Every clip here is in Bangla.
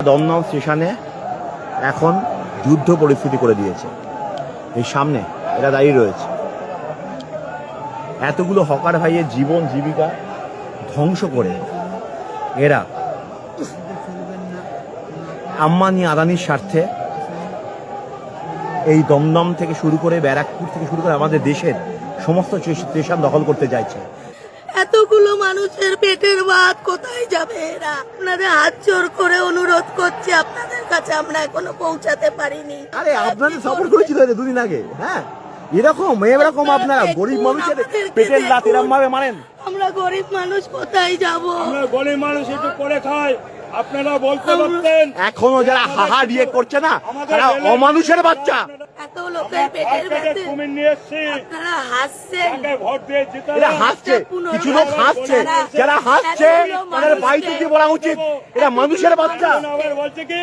দমদম স্টেশনে এখন যুদ্ধ পরিস্থিতি করে দিয়েছে। এই সামনে এরা দাঁড়িয়ে রয়েছে, এতগুলো হকার ভাইয়ের জীবন জীবিকা ধ্বংস করে এরা আম্বানি আদানির স্বার্থে এই দমদম থেকে শুরু করে ব্যারাকপুর থেকে শুরু করে আমাদের দেশের সমস্ত স্টেশন দখল করতে চাইছে। এতগুলো মানুষের পেটের ভাত কোথায় যাবে এরা? আপনাদের হাত জোর করে অনুরোধ করছি, আপনাদের কাছে আমরা এখনো পৌঁছাতে পারিনি। আরে আপনাদের সাপোর্ট করেছিল দুদিন আগে। হ্যাঁ, এরকম আপনারা গরিব মানুষের পেটের লাত এরকম ভাবে মারেন। আমরা গরিব মানুষ কোথায় যাব? আমরা গরিব মানুষ একটু করে খাই, আপনারা বলতে পারতেন। এখনো যারা হাহা দিয়ে করছে না, তারা অমানুষের বাচ্চা। এত লোকের পেটের ভাতে কুমির নিয়ে এসছি, আপনারা হাসছেন। ভোট দিয়ে জিতালাম। এরা হাসছে, কিছু লোক হাসছে, যারা হাসছে তাদের বাইরে দিয়ে বলা উচিত এরা মানুষের বাচ্চা। আবার বলছে কি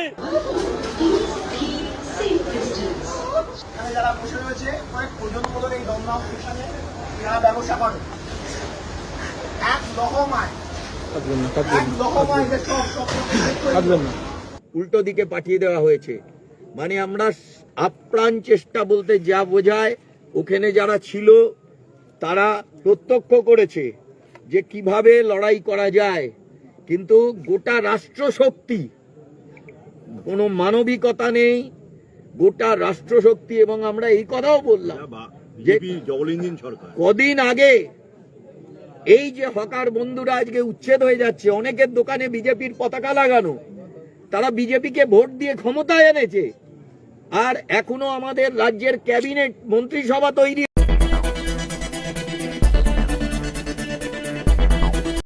যারা বসে রয়েছে কয়েক প্রজন্ম ধরে এই দমদম স্টেশনে যারা ব্যবসা করে, এক লহমায় উল্টো দিকে পাঠিয়ে দেওয়া হয়েছে। মানে আমরা আপ্রাণ চেষ্টা বলতে যা বোঝায়, ওখানে যারা ছিল তারা প্রত্যক্ষ করেছে যে কিভাবে লড়াই করা যায়, কিন্তু গোটা রাষ্ট্রশক্তি, কোনো মানবিকতা নেই, গোটা রাষ্ট্রশক্তি। এবং আমরা এই কথাও বললাম যে কদিন আগে এই যে হকার বন্ধুরা আজকে উচ্ছেদ হয়ে যাচ্ছে, অনেকের দোকানে বিজেপির পতাকা লাগানো, তারা বিজেপিকে ভোট দিয়ে ক্ষমতায় এনেছে, আর এখনো আমাদের রাজ্যের ক্যাবিনেট মন্ত্রিসভা তৈরি